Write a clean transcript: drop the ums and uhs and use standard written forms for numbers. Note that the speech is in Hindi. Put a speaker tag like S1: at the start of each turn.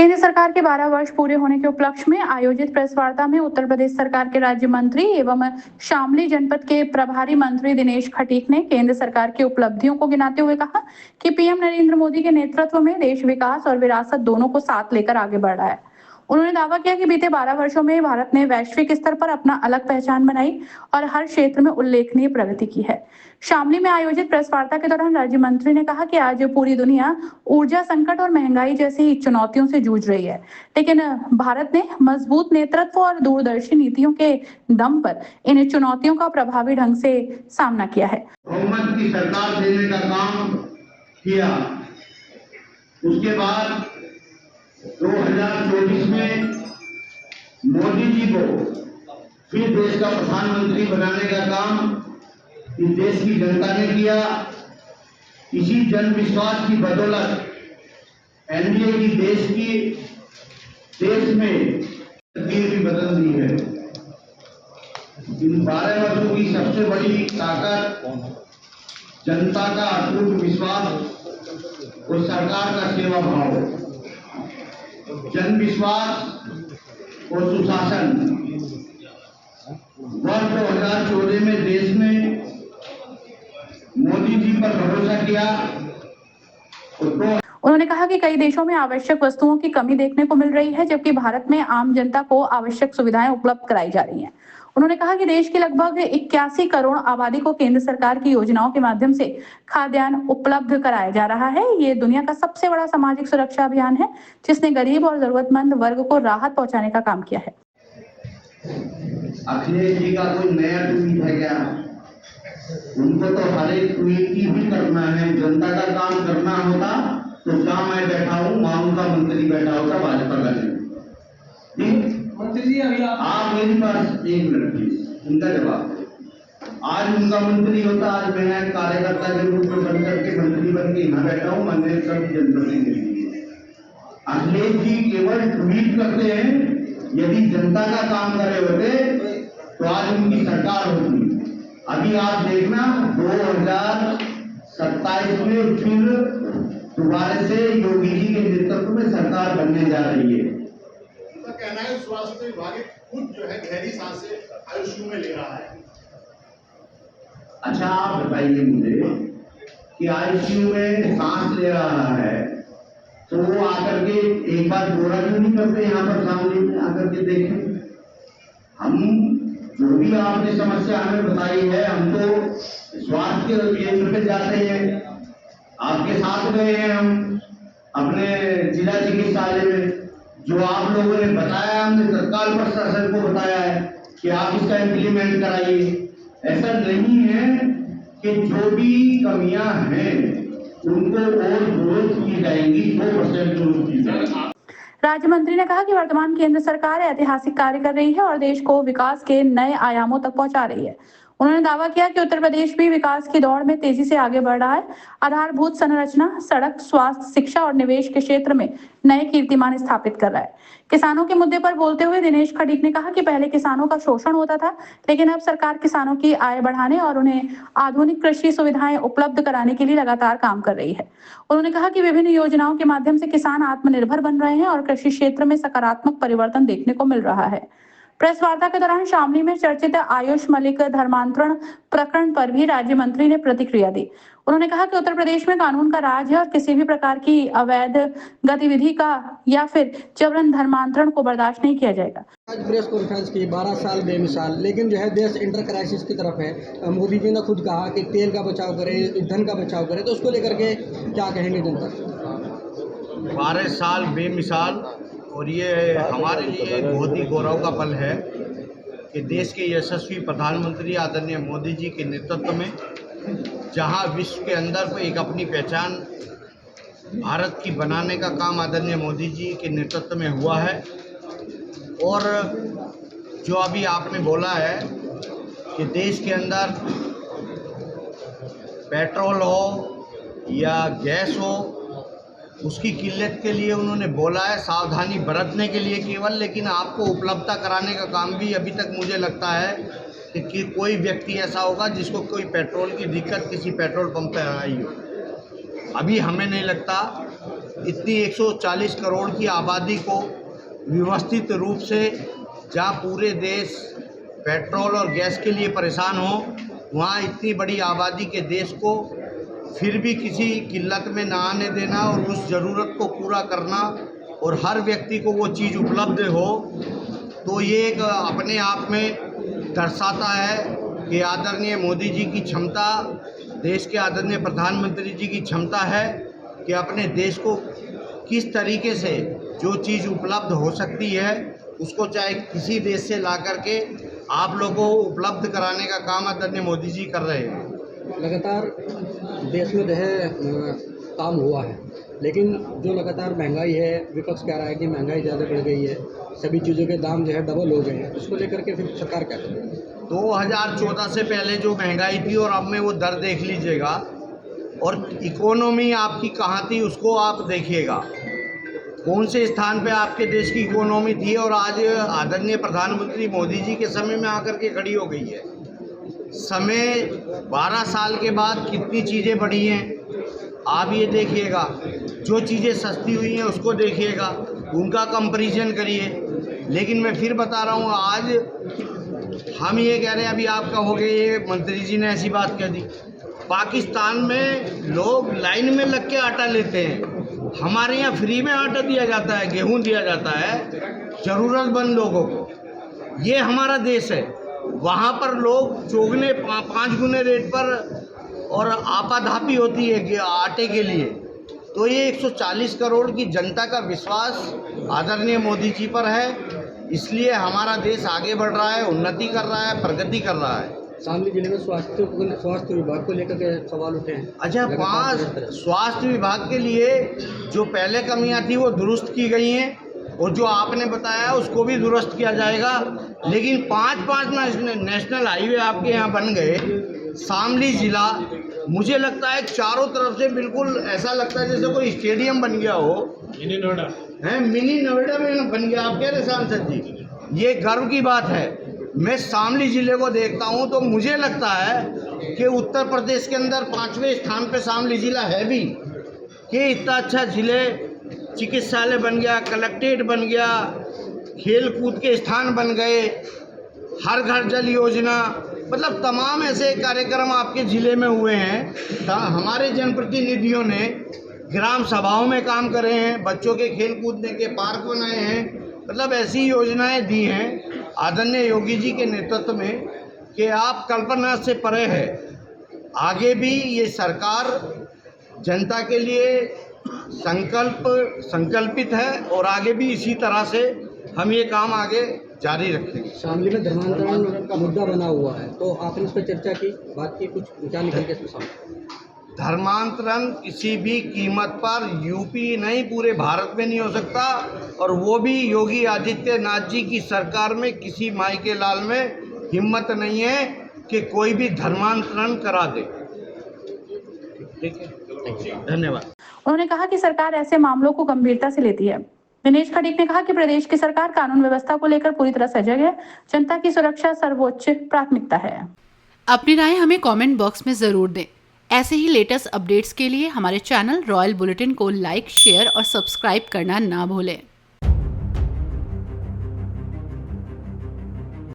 S1: केंद्र सरकार के 12 वर्ष पूरे होने के उपलक्ष्य में आयोजित प्रेस वार्ता में उत्तर प्रदेश सरकार के राज्य मंत्री एवं शामली जनपद के प्रभारी मंत्री दिनेश खटीक ने केंद्र सरकार की उपलब्धियों को गिनाते हुए कहा कि पीएम नरेंद्र मोदी के नेतृत्व में देश विकास और विरासत दोनों को साथ लेकर आगे बढ़ रहा है। उन्होंने दावा किया कि बीते 12 वर्षों में भारत ने वैश्विक स्तर पर अपना अलग पहचान बनाई और हर क्षेत्र में उल्लेखनीय प्रगति की है। शामली में आयोजित प्रेस वार्ता के दौरान राज्य मंत्री ने कहा कि आज पूरी दुनिया ऊर्जा संकट और महंगाई जैसी चुनौतियों से जूझ रही है, लेकिन भारत ने मजबूत नेतृत्व और दूरदर्शी नीतियों के दम पर इन चुनौतियों का प्रभावी ढंग से सामना किया है।
S2: बहुमत की सरकार देने का काम किया। उसके बाद 2024 में मोदी जी को फिर देश का प्रधानमंत्री बनाने का काम इस देश की जनता ने किया। इसी जन विश्वास की बदौलत एनडीए की देश में तस्वीर भी बदल दी है। इन 12 वर्षों की सबसे बड़ी ताकत जनता का अटूट विश्वास और सरकार का सेवा भाव, जन विश्वास और सुशासन। वर्ष 2014 में देश में मोदी जी पर भरोसा किया।
S1: उन्होंने कहा कि कई देशों में आवश्यक वस्तुओं की कमी देखने को मिल रही है, जबकि भारत में आम जनता को आवश्यक सुविधाएं उपलब्ध कराई जा रही हैं। उन्होंने कहा कि देश की लगभग 81 करोड़ आबादी को केंद्र सरकार की योजनाओं के माध्यम से खाद्यान्न उपलब्ध कराया जा रहा है। ये दुनिया का सबसे बड़ा सामाजिक सुरक्षा अभियान है, जिसने गरीब और जरूरतमंद वर्ग को राहत पहुंचाने का काम किया है।
S2: अखिलेश जी का कोई नया ट्वीट है क्या? उनको तो हर एक ट्वीट की भी करना है। जनता का काम करना होता तो जहाँ मैं बैठा हूँ वहां उनका मंत्री बैठा होता, भाजपा का नहीं। मंत्री जी अभी आप मेरे पास 1 मिनट प्लीज, उनका जवाब दें। आज उनका मंत्री होता, आज मैं कार्यकर्ता के रूप में बन करके मंत्री बन के यहाँ बैठा हूँ। मैंने सब जनप्रतिनिधि। अखिलेश जी केवल ट्वीट करते हैं। यदि जनता का काम करे होते तो आज उनकी सरकार होती। अभी आप देखना 2027 में फिर दोबारा से योगी जी के नेतृत्व में सरकार बनने जा रही है।
S3: उनका कहना है स्वास्थ्य विभाग खुद जो है गहरी सांसें आईसीयू में ले रहा है।
S2: अच्छा, आप बताइए मुझे कि आईसीयू में सांस ले रहा है तो वो आकर के एक बार दौरा क्यों नहीं करते यहाँ पर सामने में आकर के देखें? हम जो भी आपने समस्या हमें बताई है, हम तो स्वास्थ्य केंद्र पे जाते हैं, आपके साथ गए हैं हम अपने जिला चिकित्सालय में। जो आप लोगों ने बताया, हमने तत्काल प्रशासन को बताया है कि आप इसका इम्प्लीमेंट कराइए। ऐसा नहीं है कि जो भी कमियां हैं उनको और दुरुस्त की जाएंगी, 100% दुरुस्त की जाएगी।
S1: राज्य मंत्री ने कहा कि वर्तमान केंद्र सरकार ऐतिहासिक कार्य कर रही है और देश को विकास के नए आयामों तक पहुंचा रही है। उन्होंने दावा किया कि उत्तर प्रदेश भी विकास की दौड़ में तेजी से आगे बढ़ रहा है। आधारभूत संरचना, सड़क, स्वास्थ्य, शिक्षा और निवेश के क्षेत्र में नए कीर्तिमान स्थापित कर रहा है। किसानों के मुद्दे पर बोलते हुए दिनेश खटीक ने कहा कि पहले किसानों का शोषण होता था, लेकिन अब सरकार किसानों की आय बढ़ाने और उन्हें आधुनिक कृषि सुविधाएं उपलब्ध कराने के लिए लगातार काम कर रही है। उन्होंने कहा कि विभिन्न योजनाओं के माध्यम से किसान आत्मनिर्भर बन रहे हैं और कृषि क्षेत्र में सकारात्मक परिवर्तन देखने को मिल रहा है। प्रेस वार्ता के दौरान शामली में चर्चित आयुष मलिक धर्मांतरण प्रकरण पर भी राज्य मंत्री ने प्रतिक्रिया दी। उन्होंने कहा कि उत्तर प्रदेश में कानून का राज है और किसी भी प्रकार की अवैध गतिविधि का या फिर जबरन धर्मांतरण को बर्दाश्त नहीं किया जाएगा।
S4: आज प्रेस कॉन्फ्रेंस की 12 साल बेमिसाल, लेकिन जो है देश इंटर क्राइसिस की तरफ है। मोदी जी ने खुद कहा कि तेल का बचाव करे, ईंधन का बचाव करे, तो उसको लेकर के क्या कहेंगे जनता?
S5: 12 साल बेमिसाल, और ये हमारे लिए बहुत ही गौरव का पल है कि देश के यशस्वी प्रधानमंत्री आदरणीय मोदी जी के नेतृत्व में जहां विश्व के अंदर को एक अपनी पहचान भारत की बनाने का काम आदरणीय मोदी जी के नेतृत्व में हुआ है। और जो अभी आपने बोला है कि देश के अंदर पेट्रोल हो या गैस हो, उसकी किल्लत के लिए उन्होंने बोला है, सावधानी बरतने के लिए केवल, लेकिन आपको उपलब्धता कराने का काम भी अभी तक मुझे लगता है कि कोई व्यक्ति ऐसा होगा जिसको कोई पेट्रोल की दिक्कत किसी पेट्रोल पंप पर आई हो। अभी हमें नहीं लगता इतनी 140 करोड़ की आबादी को व्यवस्थित रूप से, जहाँ पूरे देश पेट्रोल और गैस के लिए परेशान हो, वहाँ इतनी बड़ी आबादी के देश को फिर भी किसी किल्लत में ना आने देना और उस ज़रूरत को पूरा करना और हर व्यक्ति को वो चीज़ उपलब्ध हो, तो ये एक अपने आप में दर्शाता है कि आदरणीय मोदी जी की क्षमता, देश के आदरणीय प्रधानमंत्री जी की क्षमता है कि अपने देश को किस तरीके से जो चीज़ उपलब्ध हो सकती है उसको चाहे किसी देश से ला करके आप लोगों को उपलब्ध कराने का काम आदरणीय मोदी जी कर रहे हैं।
S4: लगातार देश में जो है काम हुआ है, लेकिन जो लगातार महंगाई है, विपक्ष कह रहा है कि महंगाई ज़्यादा बढ़ गई है, सभी चीज़ों के दाम जो है डबल हो गए हैं। उसको लेकर के फिर सरकार क्या कर रही है?
S5: 2014 से पहले जो महंगाई थी और अब में वो दर देख लीजिएगा, और इकोनॉमी आपकी कहाँ थी उसको आप देखिएगा, कौन से स्थान पे आपके देश की इकोनॉमी थी और आज आदरणीय प्रधानमंत्री मोदी जी के समय में आकर के खड़ी हो गई है। समय 12 साल के बाद कितनी चीज़ें बढ़ी हैं आप ये देखिएगा, जो चीज़ें सस्ती हुई हैं उसको देखिएगा, उनका कंपैरिजन करिए। लेकिन मैं फिर बता रहा हूँ, आज हम ये कह रहे हैं, अभी आप कहोगे ये मंत्री जी ने ऐसी बात कह दी, पाकिस्तान में लोग लाइन में लग के आटा लेते हैं, हमारे यहाँ फ्री में आटा दिया जाता है, गेहूँ दिया जाता है ज़रूरतमंद लोगों को। ये हमारा देश है, वहाँ पर लोग चौगुने 5 गुने रेट पर और आपाधापी होती है आटे के लिए। तो ये 140 करोड़ की जनता का विश्वास आदरणीय मोदी जी पर है, इसलिए हमारा देश आगे बढ़ रहा है, उन्नति कर रहा है, प्रगति कर रहा है।
S4: शामली जिले में स्वास्थ्य विभाग को लेकर के सवाल उठे हैं।
S5: अच्छा, 5 स्वास्थ्य विभाग के लिए जो पहले कमियां थी वो दुरुस्त की गई हैं, और जो आपने बताया उसको भी दुरुस्त किया जाएगा। लेकिन 5 नेशनल हाईवे आपके यहाँ बन गए। शामली ज़िला मुझे लगता है चारों तरफ से बिल्कुल ऐसा लगता है जैसे कोई स्टेडियम बन गया हो, मिनी नोएडा है, मिनी नोएडा में बन गया। आप कह रहे सांसद जी, ये गर्व की बात है। मैं शामली ज़िले को देखता हूँ तो मुझे लगता है कि उत्तर प्रदेश के अंदर 5वें स्थान पे शामली ज़िला है भी, कि इतना अच्छा ज़िले, चिकित्सालय बन गया, कलेक्ट्रेट बन गया, खेल कूद के स्थान बन गए, हर घर जल योजना, मतलब तमाम ऐसे कार्यक्रम आपके ज़िले में हुए हैं। हमारे जनप्रतिनिधियों ने ग्राम सभाओं में काम करे हैं, बच्चों के खेल कूदने के पार्क बनाए हैं, मतलब ऐसी योजनाएं दी हैं आदरणीय योगी जी के नेतृत्व में कि आप कल्पना से परे है। आगे भी ये सरकार जनता के लिए संकल्पित है और आगे भी इसी तरह से हम ये काम आगे जारी रखेंगे।
S4: शामली में धर्मांतरण का मुद्दा बना हुआ है, तो आपने इस पर चर्चा की, बात की, कुछ विचार निकल के इसमें सामने?
S5: धर्मांतरण किसी भी कीमत पर यूपी नहीं पूरे भारत में नहीं हो सकता, और वो भी योगी आदित्यनाथ जी की सरकार में किसी माई के लाल में हिम्मत नहीं है कि कोई भी धर्मांतरण करा दे। ठीक है, धन्यवाद।
S1: उन्होंने कहा कि सरकार ऐसे मामलों को गंभीरता से लेती है। दिनेश खटीक ने कहा कि प्रदेश की सरकार कानून व्यवस्था को लेकर पूरी तरह सजग है, जनता की सुरक्षा सर्वोच्च प्राथमिकता है।
S6: अपनी राय हमें कमेंट बॉक्स में जरूर दें। ऐसे ही लेटेस्ट अपडेट्स के लिए हमारे चैनल रॉयल बुलेटिन को लाइक, शेयर और सब्सक्राइब करना ना भूलें।